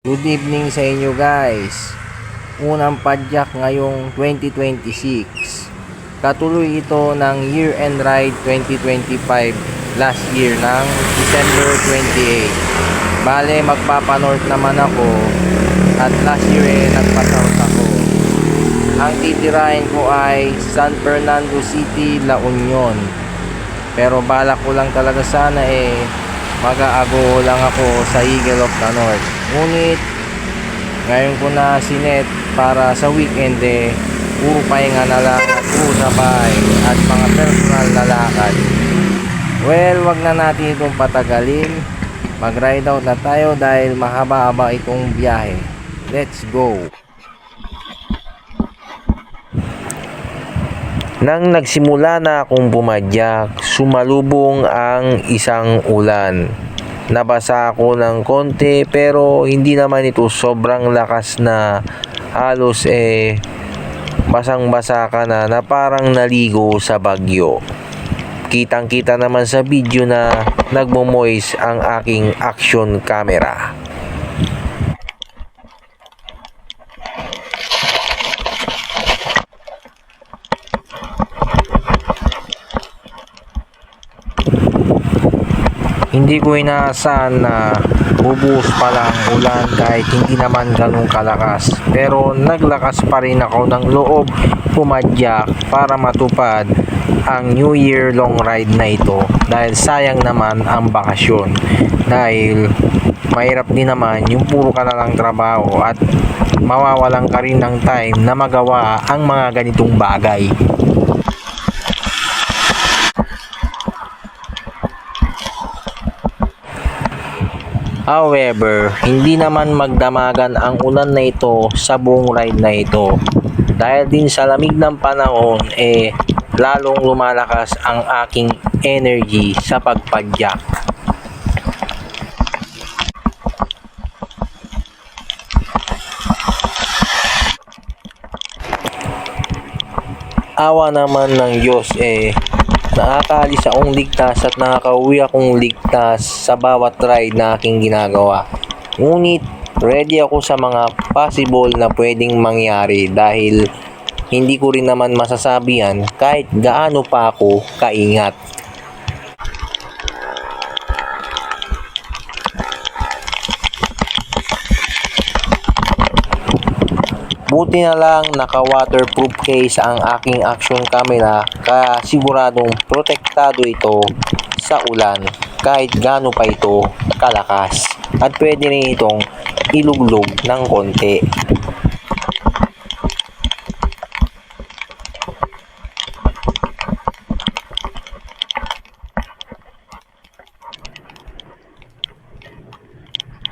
Good evening sa inyo guys. Unang padyak ngayong 2026. Katuloy ito ng year-end ride 2025 last year ng December 28. Bale magpapanorth naman ako at last year nagpa-south ako. Ang titirahin ko ay San Fernando City, La Union. Pero balak ko lang talaga sana mag-aago lang ako sa Eagle of the North. Ngunit ngayon ko na sinet para sa weekend puro pahinga na lang at puro sabay at mga personal na lakad. Well, wag na natin itong patagalin. Mag-ride out na tayo dahil mahaba-haba itong biyahe. Let's go! Nang nagsimula na akong bumadyak, sumalubong ang isang ulan. Nabasa ako ng konti pero hindi naman ito sobrang lakas na halos basang-basa ka na parang naligo sa bagyo. Kitang-kita naman sa video na nagmo-moist ang aking action camera. Hindi ko inaasahan na bubuhos pala ang ulan kahit hindi naman ganun kalakas. Pero naglakas pa rin ako ng loob pumadyak para matupad ang New Year long ride na ito. Dahil sayang naman ang bakasyon. Dahil mahirap din naman yung puro ka na lang trabaho at mawawalan ka rin ng time na magawa ang mga ganitong bagay. However, hindi naman magdamagan ang ulan na ito sa buong ride na ito. Dahil din sa lamig ng panahon, lalong lumalakas ang aking energy sa pagpadyak. Awa naman ng Diyos nakakaalis akong ligtas at nakakauwi akong ligtas sa bawat ride na aking ginagawa. Ngunit ready ako sa mga possible na pwedeng mangyari dahil hindi ko rin naman masasabi yan kahit gaano pa ako kaingat. Buti na lang naka-waterproof case ang aking action camera kaya siguradong protektado ito sa ulan kahit gaano pa ito kalakas at pwede rin itong iluglog ng konti.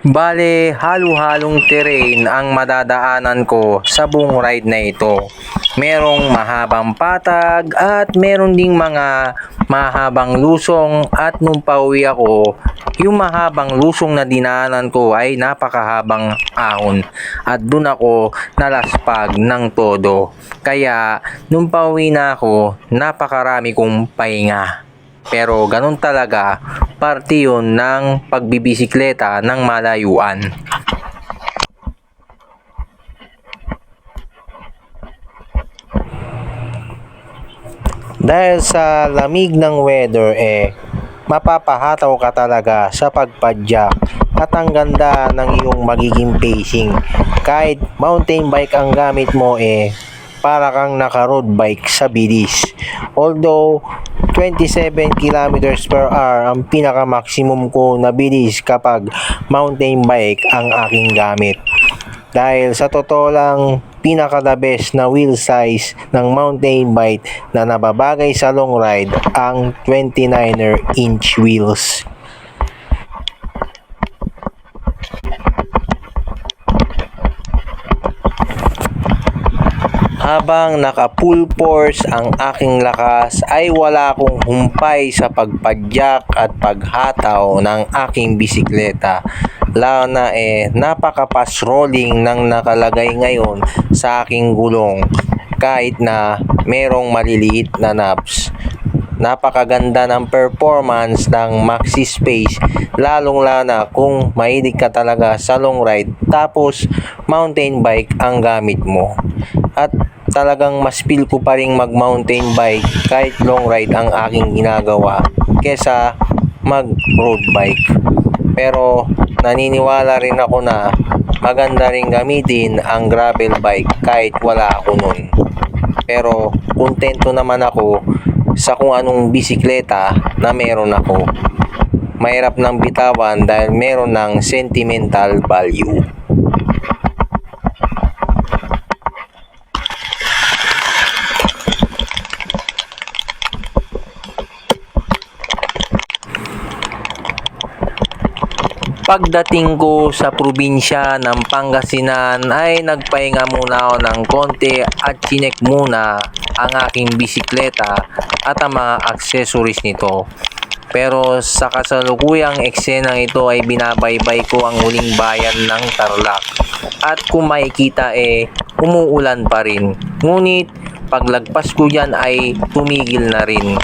Bale, halo-halong terrain ang madadaanan ko sa buong ride na ito. Merong mahabang patag at meron ding mga mahabang lusong at nung pauwi ako, yung mahabang lusong na dinaanan ko ay napakahabang ahon at dun ako nalaspag ng todo. Kaya nung pauwi na ako, napakarami kong pahinga. Pero ganun talaga, parte yun ng pagbibisikleta ng malayuan. Dahil sa lamig ng weather mapapahataw ka talaga sa pagpadyak at ang ganda ng iyong magiging pacing. Kahit mountain bike ang gamit mo para kang naka-road bike sa bilis. Although 27 kilometers per hour ang pinaka-maximum ko na bilis kapag mountain bike ang aking gamit. Dahil sa totoo lang, pinaka-the best na wheel size ng mountain bike na nababagay sa long ride ang 29er inch wheels. Habang naka full force ang aking lakas ay wala akong humpay sa pagpadyak at paghataw ng aking bisikleta. Lalo na napaka-fast rolling ng nakalagay ngayon sa aking gulong kahit na merong maliliit na knobs. napakaganda ng performance ng Maxi Space, lalong lana kung mahilig ka talaga sa long ride tapos mountain bike ang gamit mo. At talagang mas feel ko pa rin mag mountain bike kahit long ride ang aking ginagawa kesa mag road bike. Pero naniniwala rin ako na maganda rin gamitin ang gravel bike kahit wala ako nun. Pero kontento naman ako sa kung anong bisikleta na meron ako. Mahirap nang bitawan dahil meron ng sentimental value. Pagdating ko sa probinsya ng Pangasinan ay nagpahinga muna ako ng konti at chinek muna ang aking bisikleta at ang mga accessories nito. Pero sa kasalukuyang eksenang ito ay binabaybay ko ang huling bayan ng Tarlac. At kung makikita umuulan pa rin. Ngunit paglagpas ko dyan ay tumigil na rin.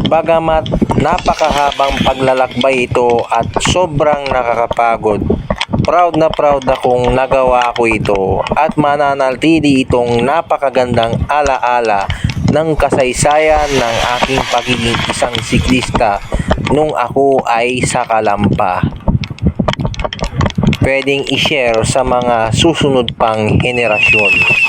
Bagamat napakahabang paglalakbay ito at sobrang nakakapagod, proud na proud akong nagawa ko ito at mananatili itong napakagandang alaala ng kasaysayan ng aking pagiging isang siklista nung ako ay sa Kalampa. Pwedeng i-share sa mga susunod pang henerasyon.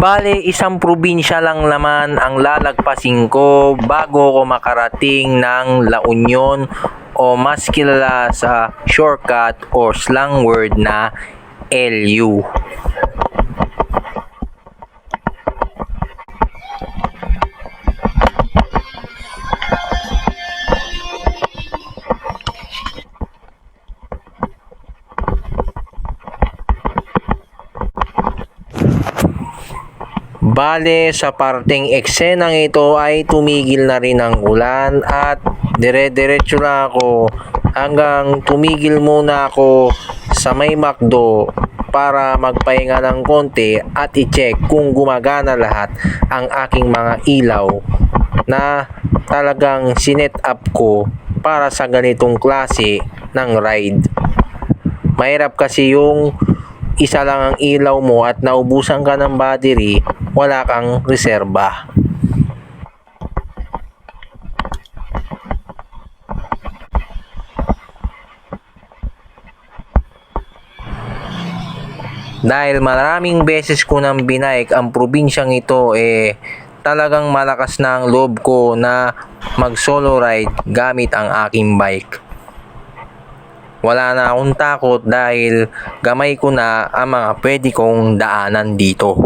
Bale, isang probinsya lang naman ang lalagpasin ko bago ko makarating ng La Union o mas kilala sa shortcut or slang word na LU. Bale, sa parteng eksenang ito ay tumigil na rin ang ulan at dire-diretso na ako hanggang tumigil muna ako sa may McDo para magpahinga ng konti at i-check kung gumagana lahat ang aking mga ilaw na talagang sinet up ko para sa ganitong klase ng ride. Mahirap kasi yung isa lang ang ilaw mo at naubusan ka ng battery, wala kang reserba. Dahil maraming beses ko nang binike ang probinsyang ito, talagang malakas na ang loob ko na mag solo ride gamit ang aking bike. Wala na akong takot dahil gamay ko na ang mga pwede kong daanan dito.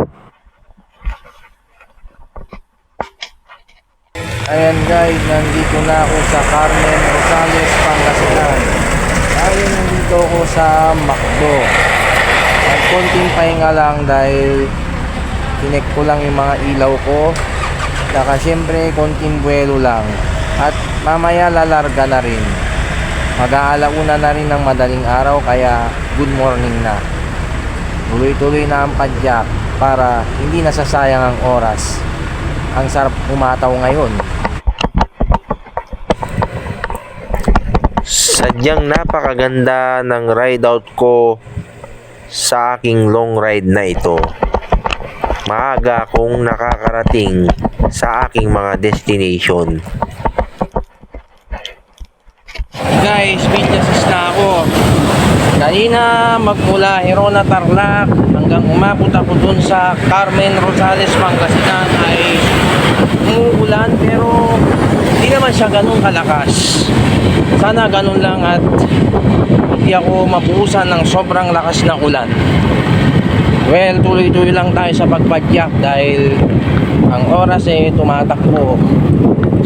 Ayan guys, nandito na ako sa Carmen Rosales, Pangasinan. Ayun, nandito ako sa McDo. Konting pahinga lang dahil kinek ko lang yung mga ilaw ko. Saka syempre konting buwelo lang. At mamaya lalarga na rin. Mag-aalauna na rin ng madaling araw kaya good morning na. Tuloy-tuloy na ang padyak para hindi nasasayang ang oras. Ang sarap umataw ngayon. Sadyang napakaganda ng ride out ko sa aking long ride na ito. Maaga akong nakakarating sa aking mga destination. Guys, Villasis na ako. Kanina magmula Herona Tarlac hanggang umabot ako dun sa Carmen Rosales, Pangasinan ay umuulan pero hindi naman siya ganun kalakas. Sana ganun lang at hindi ako mabuhusan ng sobrang lakas na ulan. Well, tuloy-tuloy lang tayo sa pagpadyak dahil ang oras tumatakbo.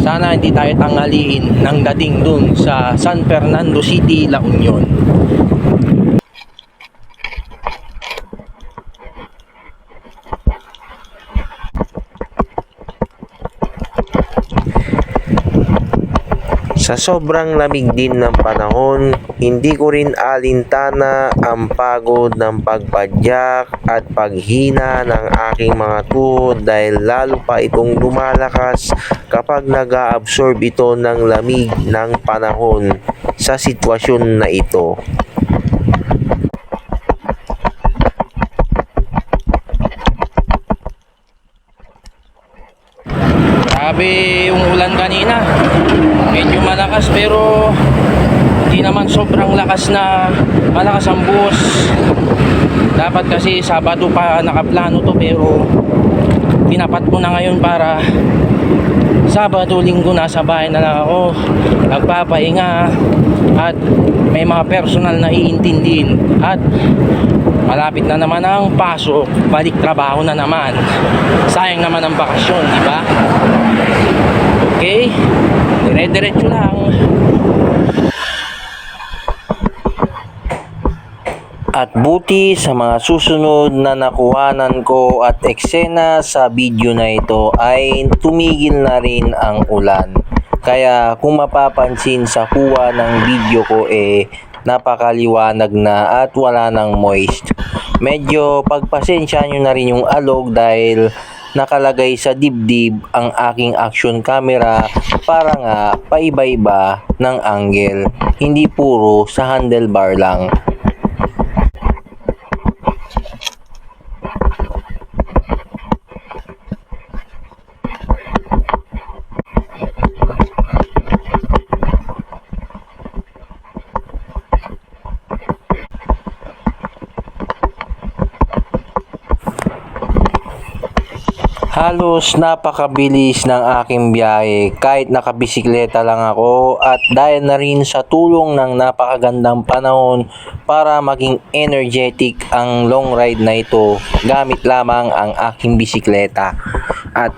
Sana hindi tayo tanghaliin ng dating dun sa San Fernando City, La Union. Sa sobrang lamig din ng panahon, hindi ko rin alintana ang pagod ng pagpadyak at paghina ng aking mga tuhod dahil lalo pa itong lumalakas kapag nag-a-absorb ito ng lamig ng panahon sa sitwasyon na ito. Grabe yung ulan kanina. Medyo malakas pero hindi naman sobrang lakas na malakas ang buhos. Dapat kasi Sabado pa nakaplano to pero tinapat ko na ngayon para Sabado, Linggo nasa bahay na lang ako nagpapahinga at may mga personal na iintindihin at malapit na naman ang pasok, balik trabaho na naman. Sayang naman ang bakasyon, di ba? Okay, dire-diretso lang. At buti sa mga susunod na nakuhanan ko at eksena sa video na ito ay tumigil na rin ang ulan. Kaya kung mapapansin sa kuha ng video ko napakaliwanag na at wala nang moist. Medyo pagpasensya nyo na rin yung alog dahil nakalagay sa dibdib ang aking action camera para nga paiba-iba ng angle. Hindi puro sa handlebar lang. Halos napakabilis ng aking biyahe kahit nakabisikleta lang ako at dahil na rin sa tulong ng napakagandang panahon para maging energetic ang long ride na ito gamit lamang ang aking bisikleta. At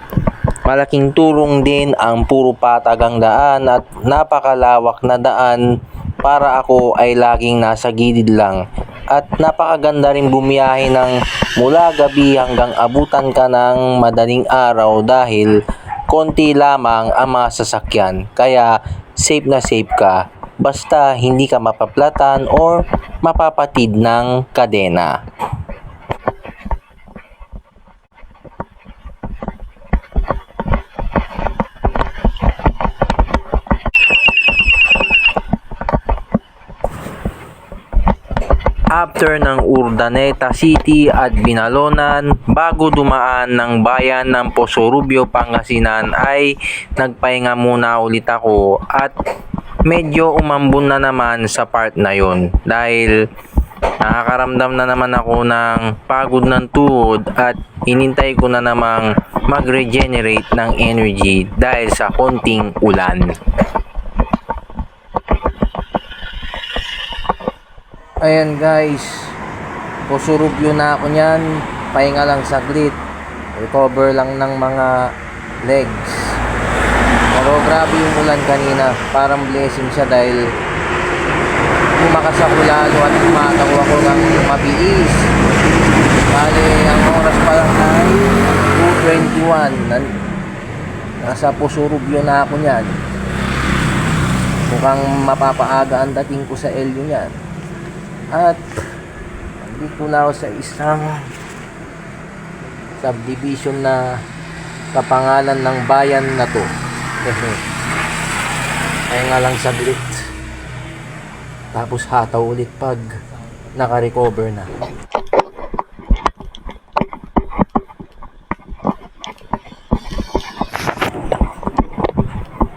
malaking tulong din ang puro patagang daan at napakalawak na daan para ako ay laging nasa gilid lang. At napakaganda rin bumiyahe ng mula gabi hanggang abutan ka ng madaling araw dahil konti lamang ang mga sasakyan. Kaya safe na safe ka basta hindi ka mapaplatan or mapapatid ng kadena. After ng Urdaneta City at Binalonan, bago dumaan ng bayan ng Posorubio, Pangasinan ay nagpahinga muna ulit ako at medyo umambon na naman sa part na yon dahil nakakaramdam na naman ako ng pagod ng tuhod at hinintay ko na namang mag-regenerate ng energy dahil sa konting ulan. Ayan guys, Posorubio na ako nyan, pahinga lang saglit, recover lang ng mga legs. Pero grabe yung ulan kanina, parang blessing siya dahil bumakas ako lalo at tumatago ako ng mabilis. Bale, ang oras pa lang ay 2:21, nasa Posorubio na ako nyan. Mukhang mapapaaga ang dating ko sa LU nyan. At dito na ako sa isang subdivision na kapangalan ng bayan na to. Kaya nga lang saglit. Tapos hataw ulit pag naka-recover na.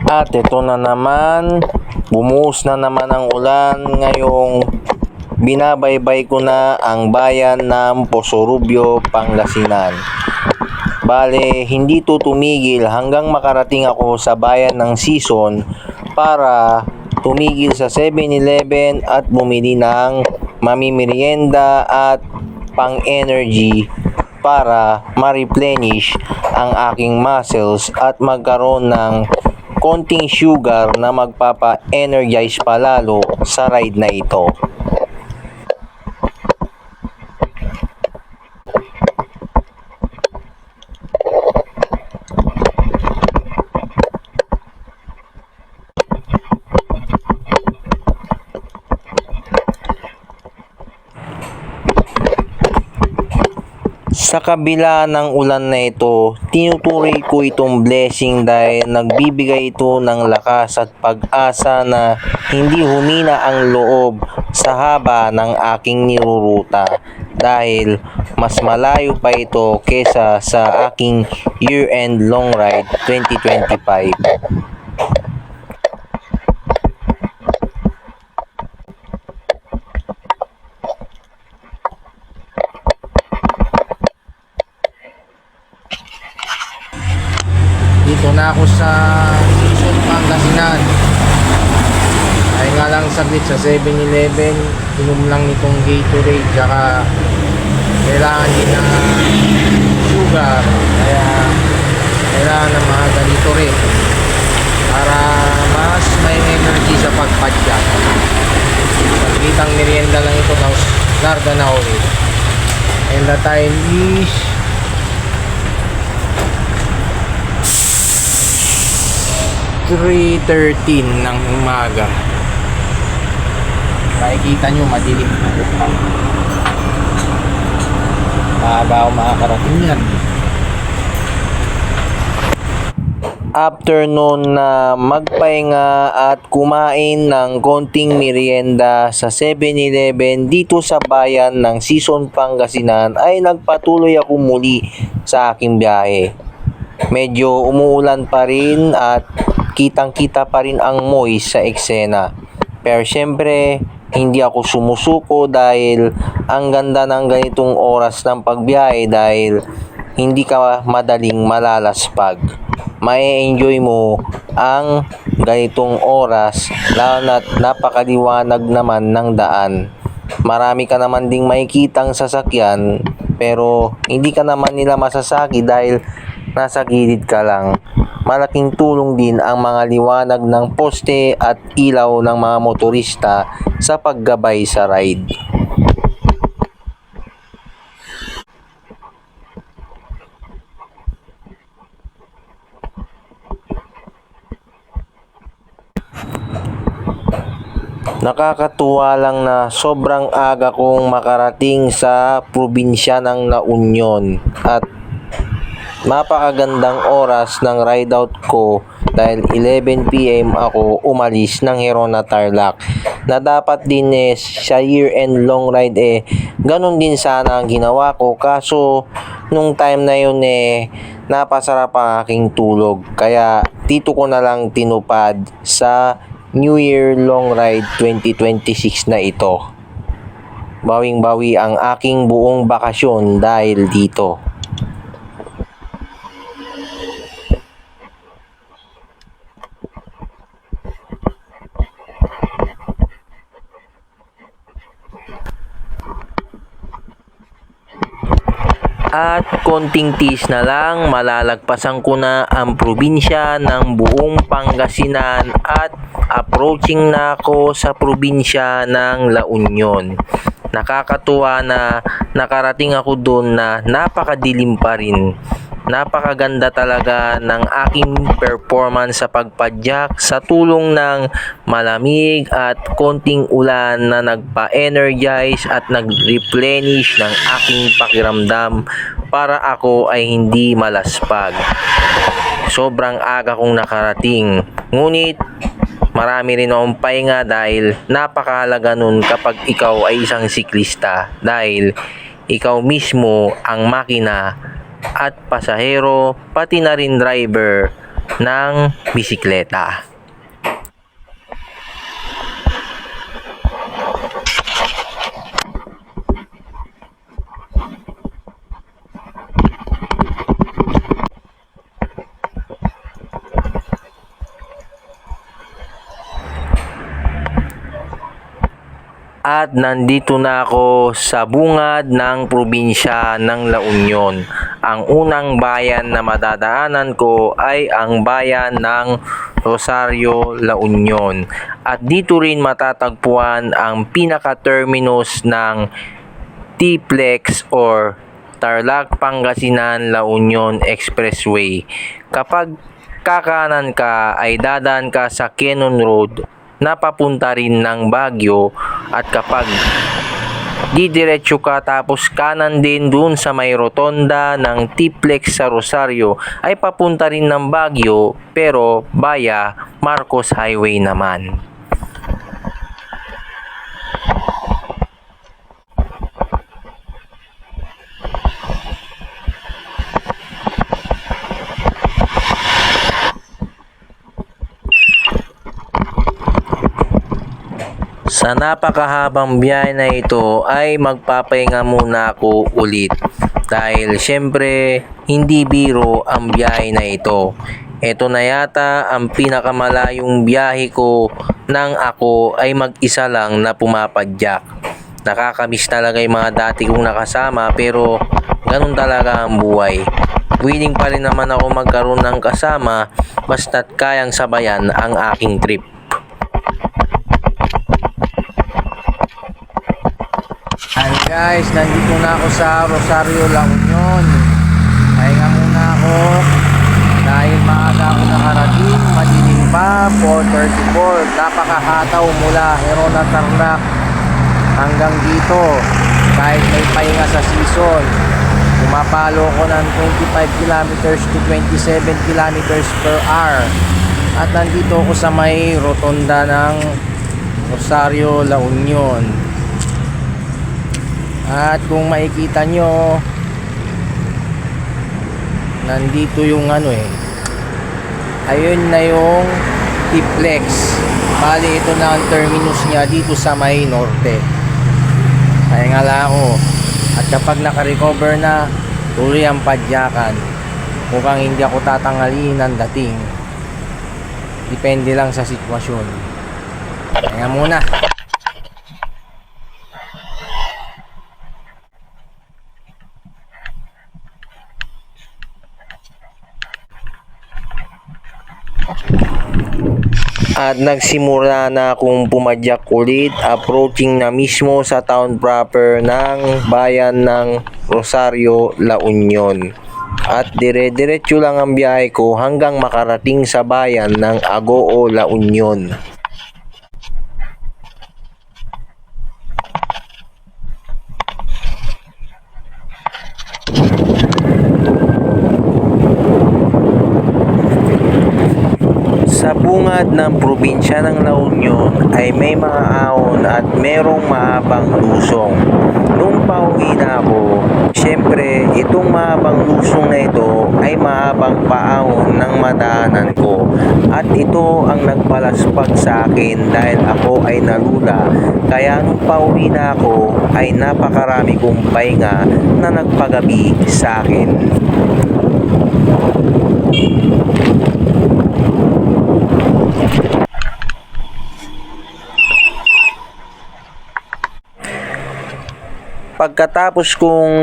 At ito na naman, bumuhos na naman ang ulan ngayong binabaybay ko na ang bayan ng Posorubio, Pangasinan. Bale, hindi to tumigil hanggang makarating ako sa bayan ng Sison para tumigil sa 7-Eleven at bumili ng mamimerienda at pang-energy para ma-replenish ang aking muscles at magkaroon ng konting sugar na magpapa-energize palalo sa ride na ito. Sa kabila ng ulan na ito, tinuturing ko itong blessing dahil nagbibigay ito ng lakas at pag-asa na hindi humina ang loob sa haba ng aking niruruta dahil mas malayo pa ito kesa sa aking year-end long ride 2025. Dito na ako sa Quezon, Pangasinan. Ay nga lang saglit sa 7-Eleven, inom lang nitong Gatorade, tsaka kailangan din ng sugar, kaya kailangan ng mga ganito rin para mas may energy sa pagpadyak. Pagkitang merienda lang ito, tapos larga na ulit. And the time is 3:13 ng umaga. Makikita nyo, madilim na. Maaga ako makakarating yan. After noon na magpahinga at kumain ng konting merienda sa 7-Eleven dito sa bayan ng Quezon, Pangasinan, ay nagpatuloy ako muli sa aking biyahe. Medyo umuulan pa rin at kitang-kita pa rin ang moist sa eksena. Pero syempre, hindi ako sumusuko dahil ang ganda ng ganitong oras ng pagbiyahe dahil hindi ka madaling malalaspag. Mai-enjoy mo ang ganitong oras lalo na't napakaliwanag naman ng daan. Marami ka naman ding makikitang sasakyan pero hindi ka naman nila masasaki dahil nasa gilid ka lang. Malaking tulong din ang mga liwanag ng poste at ilaw ng mga motorista sa paggabay sa ride. Nakakatuwa lang na sobrang aga kong makarating sa probinsya ng La Union at napakagandang oras ng ride out ko dahil 11 PM ako umalis ng Herona Tarlac na dapat din sa year-end long ride ganun din sana ang ginawa ko kaso nung time na yun napasarap ang aking tulog kaya dito ko na lang tinupad sa New Year Long Ride 2026 na ito. Bawing-bawi ang aking buong bakasyon dahil dito. At konting tiis na lang, malalagpasan ko na ang probinsya ng buong Pangasinan at approaching na ako sa probinsya ng La Union. Nakakatuwa na nakarating ako doon na napakadilim pa rin. Napakaganda talaga ng aking performance sa pagpadyak sa tulong ng malamig at konting ulan na nagpa-energize at nag-replenish ng aking pakiramdam para ako ay hindi malaspag. Sobrang aga kong nakarating. Ngunit marami rin akong pahinga dahil napakahalaga nun kapag ikaw ay isang siklista dahil ikaw mismo ang makina at pasahero pati na rin driver ng bisikleta. At nandito na ako sa bungad ng probinsya ng La Union. Ang unang bayan na madadaanan ko ay ang bayan ng Rosario, La Union. At dito rin matatagpuan ang pinaka-terminus ng T-Plex or Tarlac Pangasinan La Union Expressway. Kapag kakanan ka ay dadaan ka sa Quezon Road na papunta rin ng Baguio at kapag didiretso ka tapos kanan din dun sa may rotonda ng Tiplex sa Rosario ay papunta rin ng Baguio pero via Marcos Highway naman. Sa napakahabang biyahe na ito ay magpapahinga muna ako ulit dahil syempre hindi biro ang biyahe na ito. Ito na yata ang pinakamalayong biyahe ko nang ako ay mag-isa lang na pumapadyak. Nakakamiss talaga yung mga dati kong nakasama pero ganun talaga ang buhay. Willing pa rin naman ako magkaroon ng kasama basta't kayang sabayan ang aking trip. Hi guys, nandito na ako sa Rosario, La Union. Pahinga muna ako dahil maaga ako nakarating, madilim pa, 4:34. Napakahataw mula Herona Tarlac hanggang dito kahit may pahinga sa season. Pumapalo ko ng 25 kilometers to 27 kilometers per hour. At nandito ako sa may rotonda ng Rosario, La Union. At kung makikita nyo, nandito yung ayun na yung Tiplex. Bali ito na ang terminus niya dito sa may norte. Kaya nga ako. At kapag nakarecover na, tuloy ang padyakan. Mukhang hindi ako tatanghalin ng dating. Depende lang sa sitwasyon. Kaya muna. At nagsimula na akong pumadyak ulit, approaching na mismo sa town proper ng bayan ng Rosario, La Union. At dire-diretso lang ang biyahe ko hanggang makarating sa bayan ng Agoo, La Union. Sa bungad ng probinsya ng La Union ay may mga ahon at merong mahabang lusong. Nung pauwi na ako, syempre itong mahabang lusong na ito ay mahabang paahon ng madaanan ko. At ito ang nagpalaspag sa akin dahil ako ay nalula. Kaya nung pauwi na ako ay napakarami kong pahinga na nagpagabi sa akin. Pagkatapos kong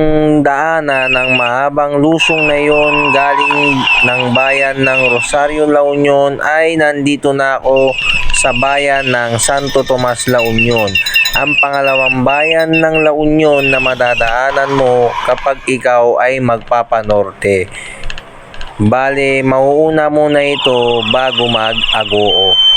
daanan ng mahabang lusong na yon galing ng bayan ng Rosario, La Union ay nandito na ako sa bayan ng Santo Tomas, La Union. Ang pangalawang bayan ng La Union na madadaanan mo kapag ikaw ay magpapanorte. Bale, mauuna muna ito bago mag-Agoo.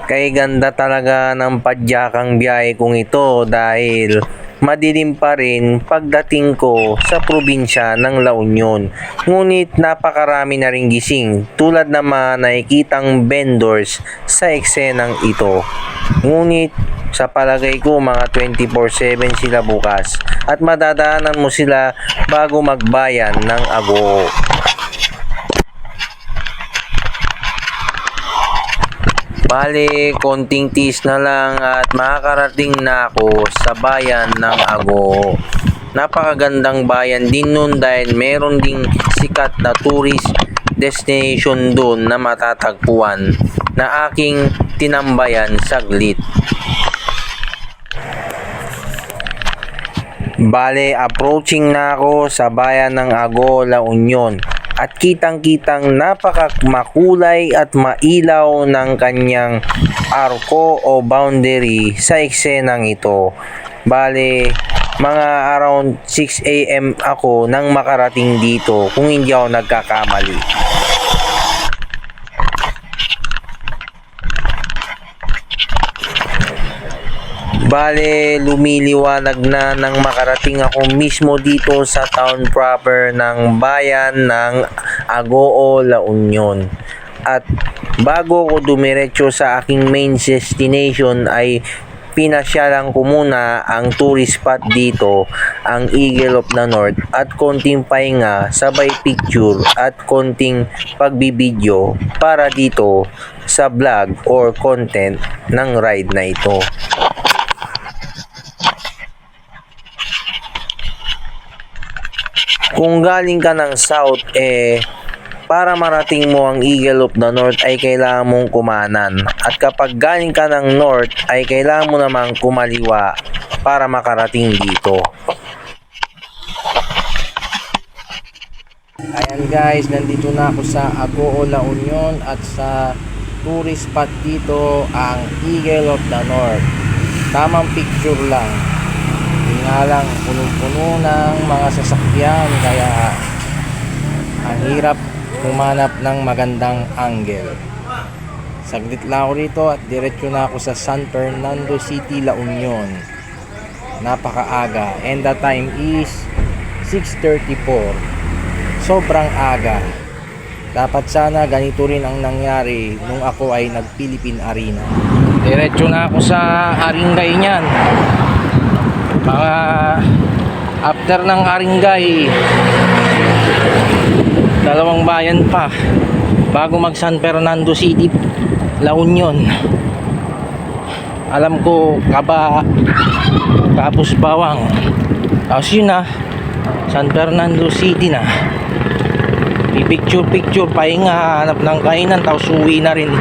Kay ganda talaga ng padyakang biyahe kong ito dahil madilim pa rin pagdating ko sa probinsya ng La Union. Ngunit napakarami na ring gising tulad naman nakikitang vendors sa eksenang ito. Ngunit sa palagay ko mga 24/7 sila bukas at madadaanan mo sila bago magbayan ng Agoo. Bale, konting tiis na lang at makakarating na ako sa bayan ng Agoo. Napakagandang bayan din nun dahil meron ding sikat na tourist destination doon na matatagpuan na aking tinambayan saglit. Bale, approaching na ako sa bayan ng Agoo, La Union. At kitang-kitang napakamakulay at mailaw ng kanyang arko o boundary sa eksenang ito. Bale, mga around 6 AM ako nang makarating dito kung hindi ako nagkakamali. Bale, lumiliwanag na nang makarating ako mismo dito sa town proper ng bayan ng Agoo, La Union. At bago ko dumiretso sa aking main destination ay pinasyalan ko muna ang tourist spot dito, ang Eagle of the North, at konting pahinga, sabay picture at konting pagbibideo para dito sa vlog or content ng ride na ito. Kung galing ka ng south, para marating mo ang Eagle of the North ay kailangan mong kumanan. At kapag galing ka ng north ay kailangan mo namang kumaliwa para makarating dito. Ayan guys, nandito na ako sa Agoo, La Union at sa tourist spot dito ang Eagle of the North. Tamang picture lang. Hindi nga lang punong-puno ng mga sasakyan kaya ang hirap humanap ng magandang angle. Saglit lang ako rito at diretso na ako sa San Fernando City, La Union. Napakaaga and the time is 6:34. Sobrang aga. Dapat sana ganito rin ang nangyari nung ako ay nag-Philippine Arena. Diretso na ako sa Aringay niyan. Mga after ng Aringay, dalawang bayan pa bago mag San Fernando City, La Union. Alam ko Kaba, tapos Bawang, tapos yun na San Fernando City na. Picture pahinga, hanap ng kainan, tapos uwi na rin.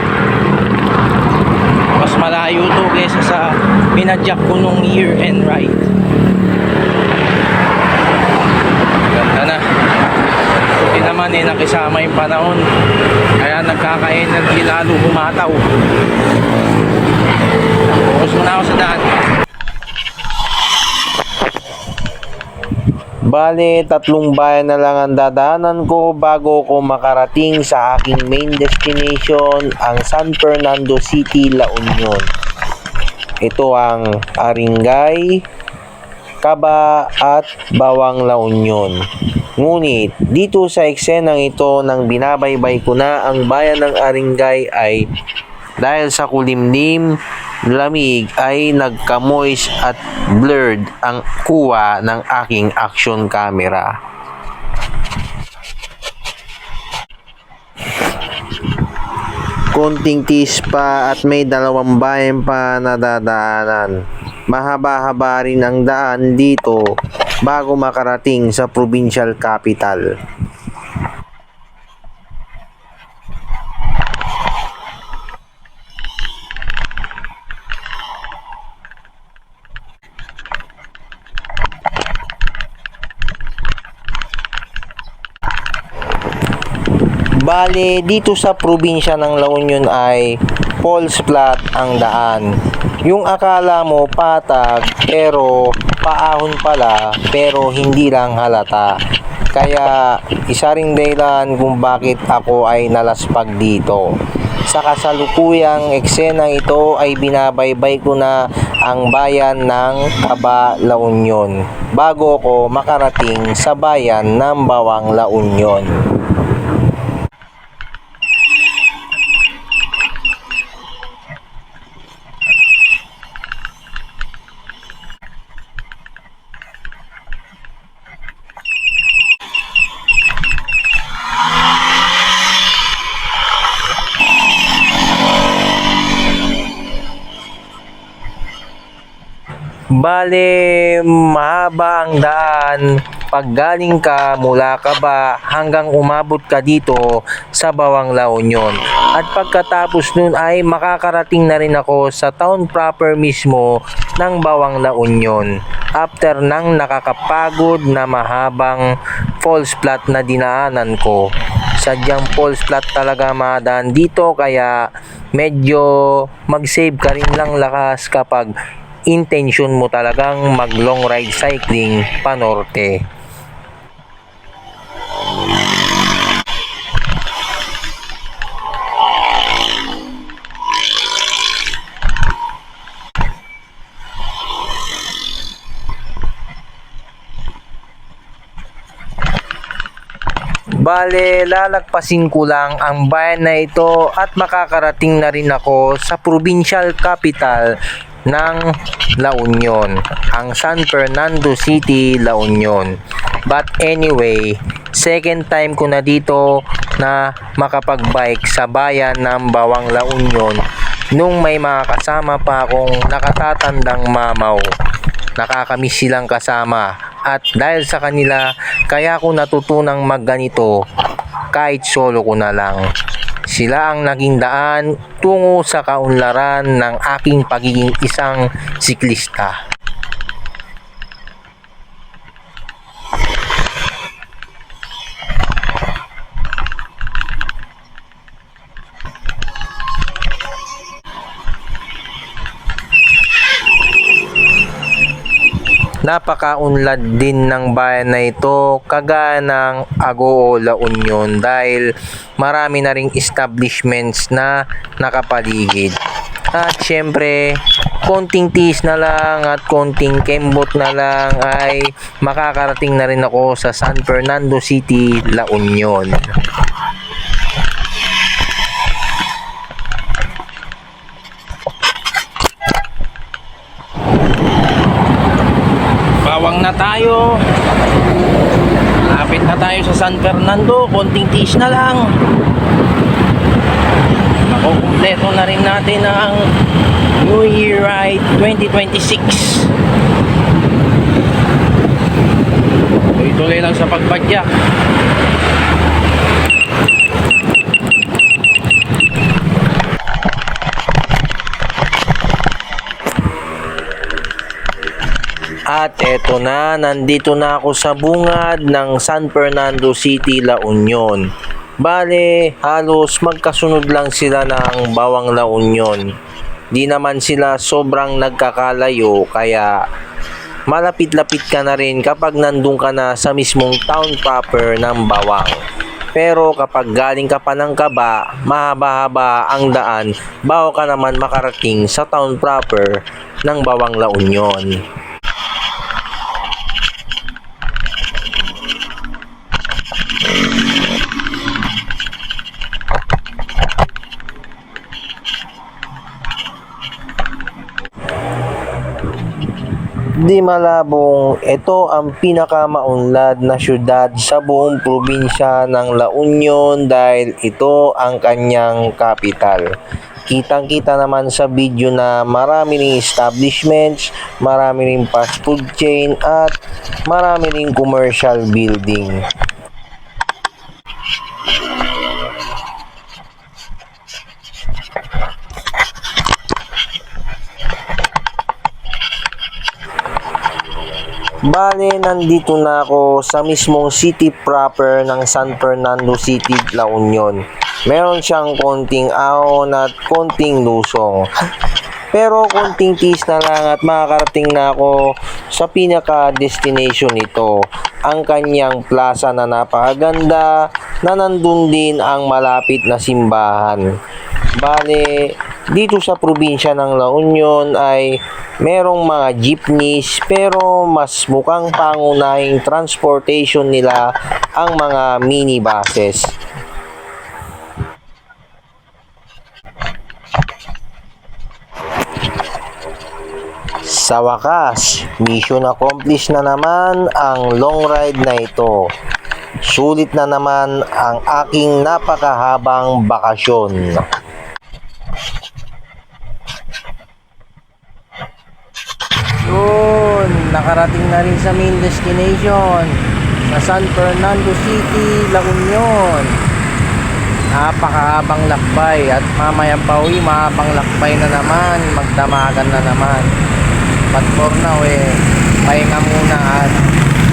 Mas malayo to kesa sa pinadyak ko nung year-end ride. Ganda na. Buti naman nakisama yung panahon, kaya nagkaka-energy lalo humataw. Focus muna ako sa daan. Bale, 3 bayan na lang ang dadaanan ko bago ko makarating sa aking main destination, ang San Fernando City, La Union. Ito ang Aringay, Kaba at Bawang, La Union. Ngunit dito sa eksenang ito nang binabaybay ko na ang bayan ng Aringay ay dahil sa kulimlim, lamig ay nagka-moist at blurred ang kuha ng aking action camera. Konting tiis pa at may 2 bayan pa na dadaanan. Mahaba-haba rin ang daan dito bago makarating sa provincial capital. Bale, dito sa probinsya ng La Union ay falls flat ang daan. Yung akala mo patag pero paahon pala, pero hindi lang halata. Kaya isa ring dahilan kung bakit ako ay nalaspag dito. Sa kasalukuyang eksenang ito ay binabaybay ko na ang bayan ng Kaba, La Union bago ko makarating sa bayan ng Bawang, La Union. Bale, mahaba ang daan pag galing ka mula Kaba hanggang umabot ka dito sa Bawang, La Union. At pagkatapos nun ay makakarating na rin ako sa town proper mismo ng Bawang, La Union. After nang nakakapagod na mahabang falls flat na dinaanan ko. Sadyang falls flat talaga madaan dito kaya medyo mag-save ka rin lang lakas kapag intention mo talagang mag long ride cycling pa norte. Bale, lalagpasin ko lang ang bayan na ito at makakarating na rin ako sa provincial capital ng La Union, ang San Fernando City, La Union. But anyway, second time ko na dito na makapag-bike sa bayan ng Bawang La Union nung may mga kasama pa akong nakatatandang mamaw. Nakakamiss silang kasama at dahil sa kanila kaya ako natutunang magganito kahit solo ko na lang. Sila ang naging daan tungo sa kaunlaran ng aking pagiging isang siklista. Napakaunlad din ng bayan na ito kagaya ng Agoo, La Union dahil marami na ring establishments na nakapaligid. At syempre, konting tiis na lang at konting kembot na lang ay makakarating na rin ako sa San Fernando City, La Union. Bawang na tayo. Lapit na tayo sa San Fernando. Konting tiis na lang. Makukumpleto na rin natin ang New Year Ride 2026. Tuloy-tuloy lang sa pagpadyak. At eto na, nandito na ako sa bungad ng San Fernando City, La Union. Bale, halos magkasunod lang sila ng Bawang La Union. Di naman sila sobrang nagkakalayo kaya malapit-lapit ka na rin kapag nandun ka na sa mismong town proper ng Bawang. Pero kapag galing ka pa ng Kaba, mahaba-haba ang daan bago ka naman makarating sa town proper ng Bawang La Union. Di malabong, ito ang pinakamaunlad na syudad sa buong probinsya ng La Union dahil ito ang kanyang capital. Kitang-kita naman sa video na marami ring establishments, marami ring fast food chain at marami ring commercial building. Bale, nandito na ako sa mismong city proper ng San Fernando City, La Union. Meron siyang konting ahon at konting lusong. Pero konting tiis na lang at makakarating na ako sa pinaka-destination nito. Ang kanyang plaza na napakaganda na nandun din ang malapit na simbahan. Bale, dito sa probinsya ng La Union ay merong mga jeepneys pero mas mukhang pangunahing transportation nila ang mga minibuses. Sa wakas, mission accomplished na naman ang long ride na ito. Sulit na naman ang aking napakahabang bakasyon. Yun, nakarating na rin sa main destination sa San Fernando City, La Union. Napakahabang lakbay at mamayang pauwi, mahabang lakbay na naman, magdamagan na naman. But for now pahinga muna at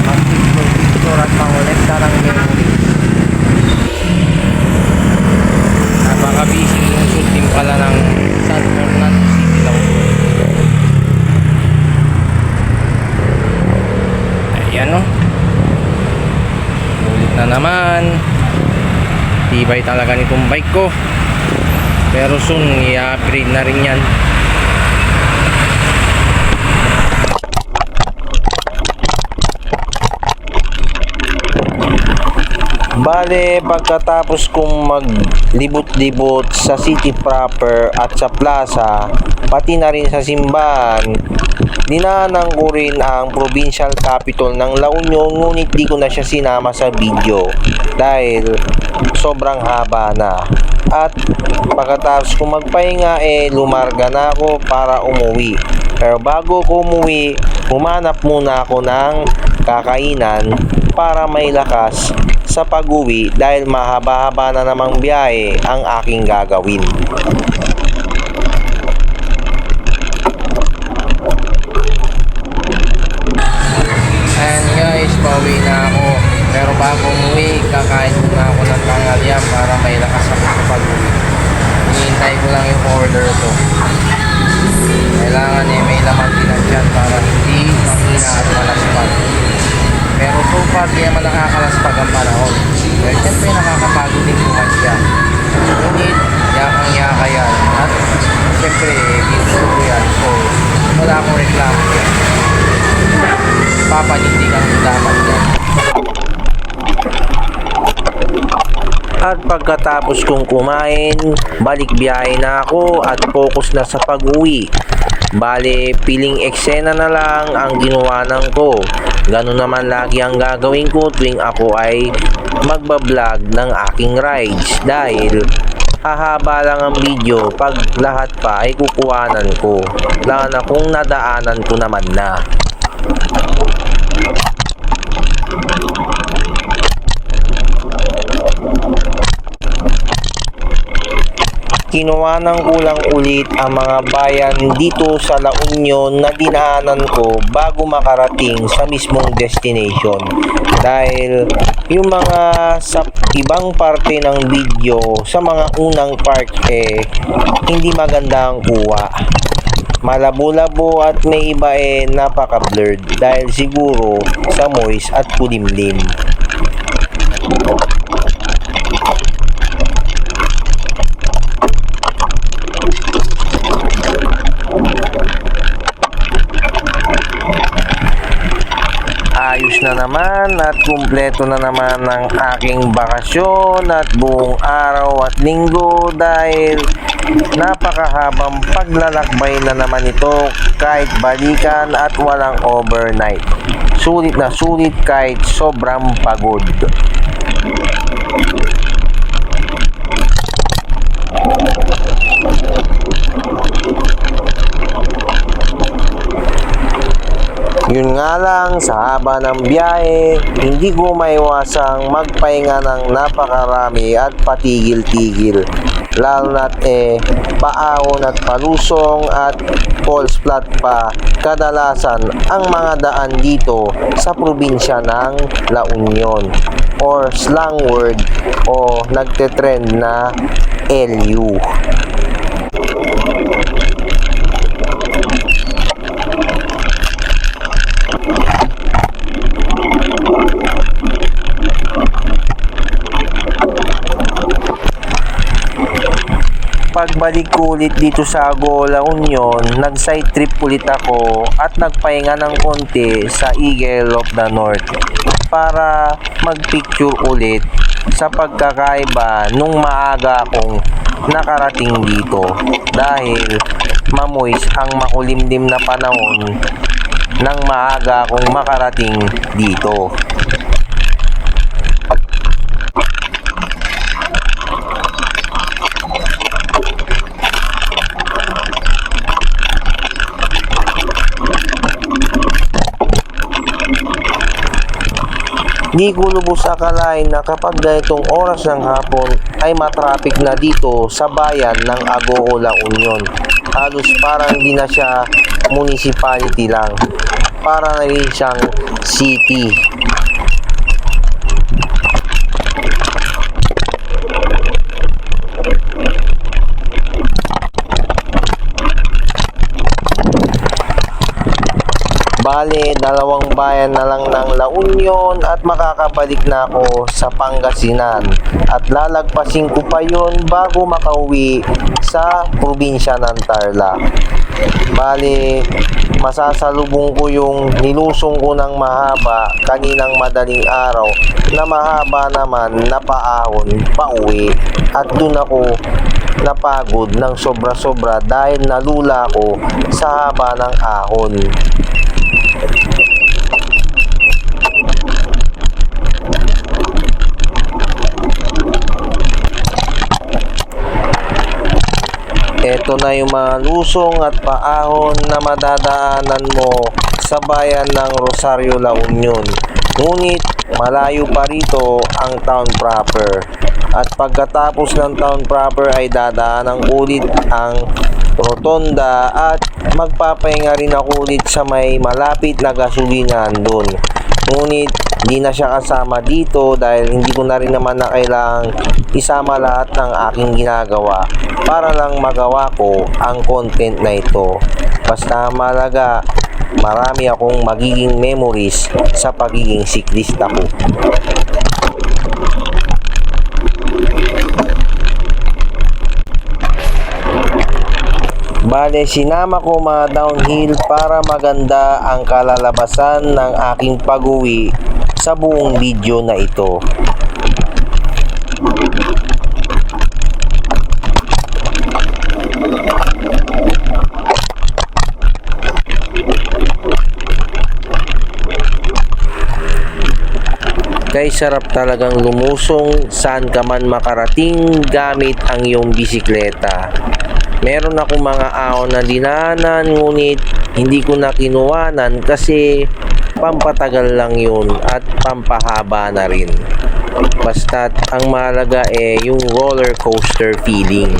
mag-picture at mangolekta ng memories. Napaka-busy yung shooting pala ng San Fernando City, La Union. Ayan o. Ulit na naman. Tibay talaga nitong bike ko. Pero soon, i-upgrade na rin yan. Bale, pagkatapos kong maglibot-libot sa city proper at sa plaza, pati na rin sa simbahan, dinaanan ko rin ang provincial capital ng La Union, ngunit di ko na siya sinama sa video dahil sobrang haba na. At pagkatapos kong magpahinga lumarga na ako para umuwi. Pero bago ko umuwi, humanap muna ako ng kakainan para may lakas sa pag-uwi dahil mahaba-haba na namang biyahe ang aking gagawin. Ayan guys, pauwi na ako. Pero bago umuwi, kakain muna ako ng tanghalian para may lakas ako sa pag-uwi. Hinihintay ko lang yung order ko. Kailangan may laman din ang tiyan para hindi mahina at malaspag. Pero so far, di naman nakakalaspag ang panahon. Pero siyempre nakakapagod din pumadya. Ngunit, yakang-yaka yan. At siyempre, gusto ko yan. So, wala akong reklamo yan. Papanindig ang dapat yan. At pagkatapos kong kumain, balik biyahe na ako at focus na sa pag-uwi. Bale, piling eksena na lang ang ginawanan ko. Ganun naman lagi ang gagawin ko tuwing ako ay magbablog ng aking rides dahil hahaba lang ang video pag lahat pa ay kukuhanan ko. Lalo na kung nadaanan ko naman na. Kinuhanan ko lang ulit ang mga bayan dito sa La Union na dinaanan ko bago makarating sa mismong destination. Dahil yung mga sa ibang parte ng video, sa mga unang part hindi maganda ang kuha. Malabo-labo at may iba napaka-blurred dahil siguro sa moist at kulimlim. Ayos na naman at kumpleto na naman ang aking bakasyon at buong araw at linggo dahil napakahabang paglalakbay na naman ito kahit balikan at walang overnight. Sulit na sulit kahit sobrang pagod. Yun nga lang, sa haba ng biyahe, hindi ko maiwasang magpahinga ng napakarami at patigil-tigil. Lalo na't paahon at palusong at falls flat pa kadalasan ang mga daan dito sa probinsya ng La Union or slang word o nagtetrend na LU. Pagbalik ko ulit dito sa La Union, nag-side trip ulit ako at nagpahinga ng konti sa Eagle of the North para magpicture ulit sa pagkakaiba nung maaga akong nakarating dito dahil mamoys ang makulimlim na panahon nang maaga akong makarating dito. Di ko lubos akalain na kapag ganitong oras ng hapon ay matraffic na dito sa bayan ng Agoo, La Union. Halos parang di na siya municipality lang. Para na rin siyang city. Bale, dalawang bayan na lang ng La Union at makakabalik na ako sa Pangasinan. At lalagpasin ko pa yun bago makauwi sa probinsya ng Tarlac. Bali, masasalubong ko yung nilusong ko ng mahaba kaninang madaling araw na mahaba naman na paahon pauwi, at dun ako napagod ng sobra-sobra dahil nalula ko sa haba ng ahon. Ito na yung mga lusong at paahon na madadaanan mo sa bayan ng Rosario, La Union. Ngunit malayo pa rito ang town proper. At pagkatapos ng town proper ay dadaanan ulit ang rotonda at magpapahinga rin ako ulit sa may malapit na gasolinahan doon. Ngunit hindi na siya kasama dito dahil hindi ko na rin naman na kailangang isama lahat ng aking ginagawa para lang magawa ko ang content na ito. Basta malaga, marami akong magiging memories sa pagiging siklista ko. Bale, sinama ko mga downhill para maganda ang kalalabasan ng aking pag-uwi sa buong video na ito. Kay sarap talagang lumusong saan ka man makarating gamit ang iyong bisikleta. Meron ako mga ahon na dinaanan ngunit hindi ko na kinuwanan kasi pampatagal lang yun at pampahaba na rin. Basta't ang mahalaga yung roller coaster feeling.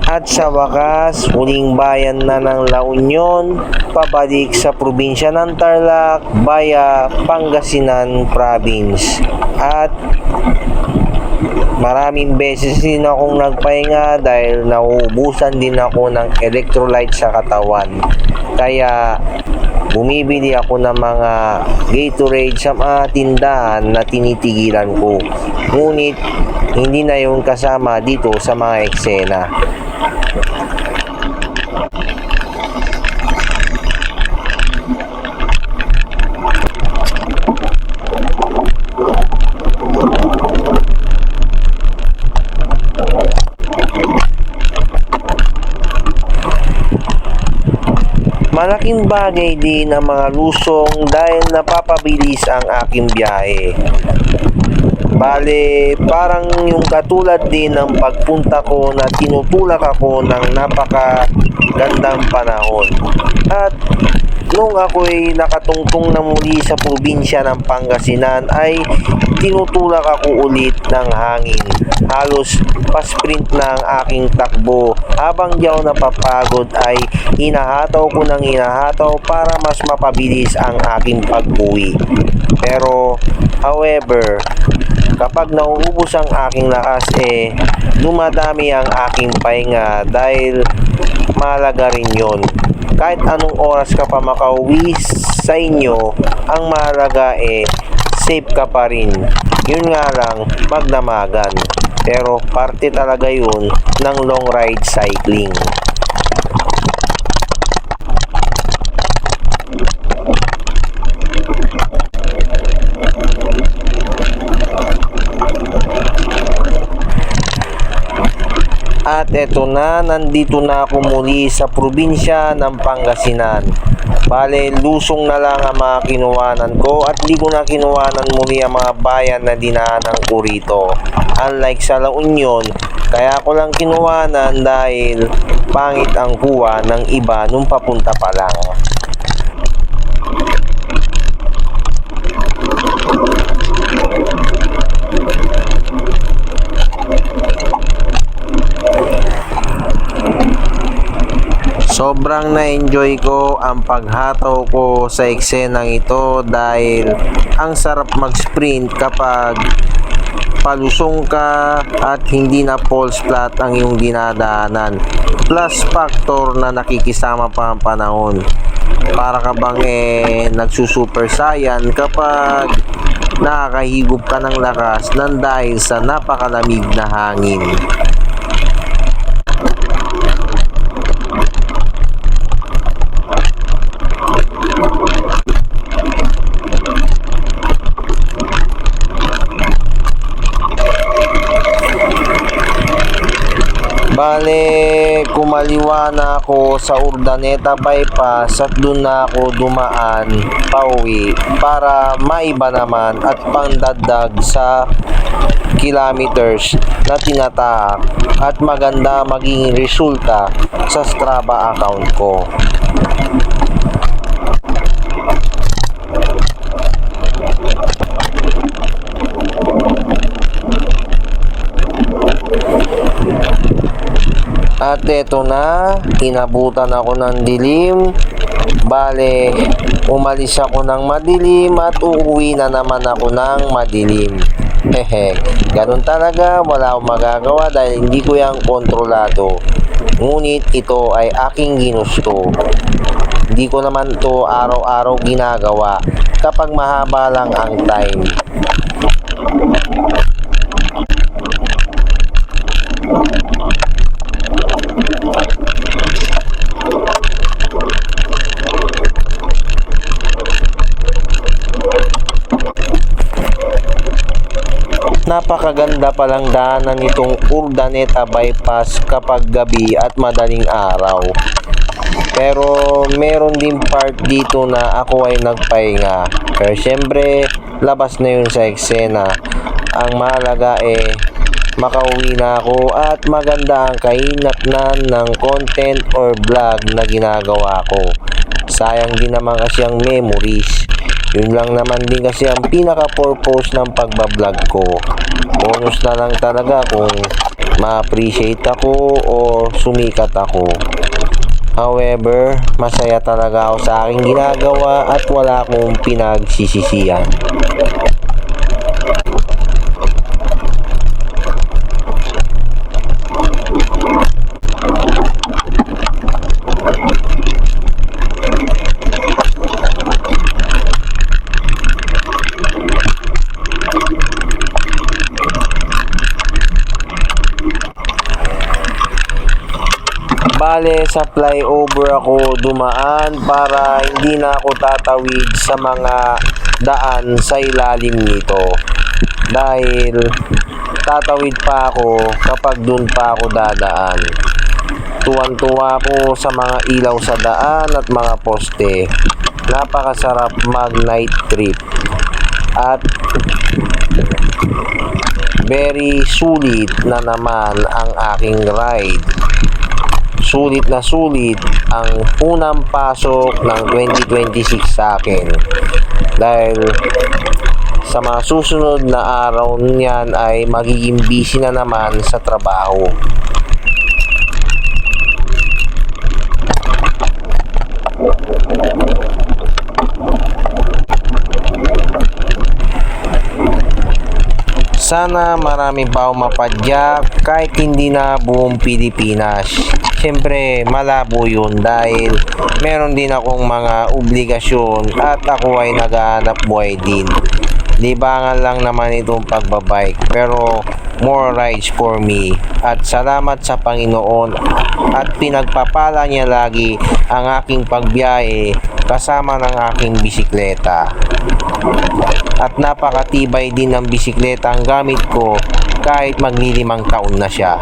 At sa wakas, huling bayan na ng La Union, pabalik sa probinsya ng Tarlac via Pangasinan Province. At maraming beses din akong nagpahinga dahil nauubusan din ako ng electrolyte sa katawan. Kaya bumibili ako ng mga Gatorade sa mga tindahan na tinitigilan ko. Ngunit hindi na yung kasama dito sa mga eksena. Malaking bagay din ang mga lusong dahil napapabilis ang aking biyahe. Bale, parang yung katulad din ng pagpunta ko na tinutulak ako ng napakagandang panahon. At nung ako'y nakatungtong na muli sa probinsya ng Pangasinan ay tinutulak ako ulit ng hangin. Halos pa-sprint na ang aking takbo. Habang di ako napapagod ay hinahataw ko ng hinahataw para mas mapabilis ang aking pag-uwi. Pero, however, kapag nauubos ang aking lakas dumadami ang aking pahinga dahil mahalaga rin yun. Kahit anong oras ka pa makauwi sa inyo, ang mahalaga safe ka pa rin. Yun nga lang, magdamagan. Pero parte talaga yun ng long ride cycling. At eto na, nandito na ako muli sa probinsya ng Pangasinan. Bale, lusong na lang ang mga kinuwanan ko at di ko na kinuwanan muli ang mga bayan na dinaanan ko rito. Unlike sa La Union, kaya ko lang kinuwanan dahil pangit ang kuha ng iba nung papunta pa lang. Sobrang na-enjoy ko ang paghataw ko sa eksenang ito dahil ang sarap mag-sprint kapag palusong ka at hindi na false flat ang iyong dinadaanan. Plus factor na nakikisama pa ang panahon. Para ka bang nagsusuper saiyan kapag nakakahigop ka ng lakas ng dahil sa napakalamig na hangin. Bale, kumaliwa na ako sa Urdaneta Bypass at doon na ako dumaan pauwi para maiba naman at pangdagdag sa kilometers na tinatahak at maganda maging resulta sa Strava account ko. At eto na, inabutan ako ng dilim. Bale, umalis ako ng madilim at uuwi na naman ako ng madilim. Hehe, ganun talaga, wala akong magagawa dahil hindi ko yung kontrolado. Ngunit ito ay aking ginusto. Hindi ko naman to araw-araw ginagawa kapag mahaba lang ang time. Napakaganda palang daanan nitong Urdaneta Bypass kapag gabi at madaling araw. Pero meron din part dito na ako ay nagpahinga. Pero syempre, labas na yun sa eksena. Ang mahalaga makauwi na ako at maganda ang kahinatnan ng content or vlog na ginagawa ko. Sayang din naman kasi ang memories. Yun lang naman din kasi ang pinaka-purpose ng pagbablog ko. Bonus na lang talaga kung ma-appreciate ako o sumikat ako. However, masaya talaga ako sa aking ginagawa at wala akong pinagsisisihan. Bale, sa flyover ako dumaan para hindi na ako tatawid sa mga daan sa ilalim nito. Dahil tatawid pa ako kapag dun pa ako dadaan. Tuwan-tuwa ako sa mga ilaw sa daan at mga poste. Napakasarap mag night trip. At very sulit na naman ang aking ride. Sulit na sulit ang unang pasok ng 2026 sa akin. Dahil sa mga susunod na araw niyan ay magiging busy na naman sa trabaho. Sana marami pa mapadyak kahit hindi na buong Pilipinas. Siyempre malabo yun dahil meron din akong mga obligasyon at ako ay naghahanap buhay din. Libangan lang naman itong pagbabike pero more rides for me. At salamat sa Panginoon at pinagpapala niya lagi ang aking pagbiyahe kasama ng aking bisikleta. At napakatibay din ng bisikleta ang gamit ko kahit maglilimang taon na siya.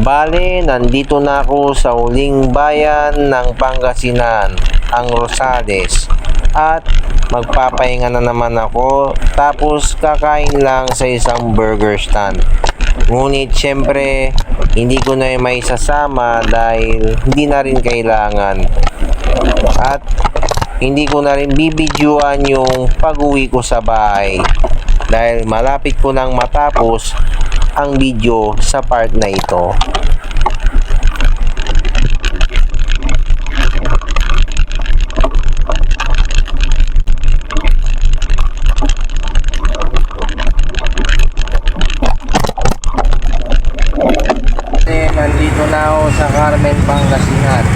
Bale, nandito na ako sa huling bayan ng Pangasinan, ang Rosales. At magpapahinga na naman ako tapos kakain lang sa isang burger stand. Ngunit syempre hindi ko na may sasama dahil hindi na rin kailangan. At hindi ko na rin bibidyoan yung pag-uwi ko sa bahay dahil malapit ko nang matapos ang video sa part na ito. Nandito na ako sa Carmen, Pangasinan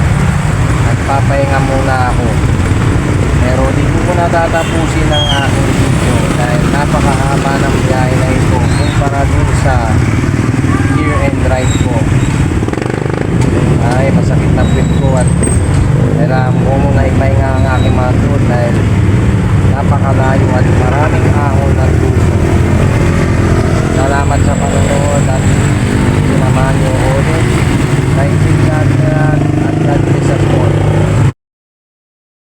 at papahinga muna ako, pero di ko na tatapusin ang aking video dahil napakahaba ng biyahe na ito kumpara dun sa year-end ride ko. Ay, masakit na puwet ko at kailangan ko muna ipahinga ang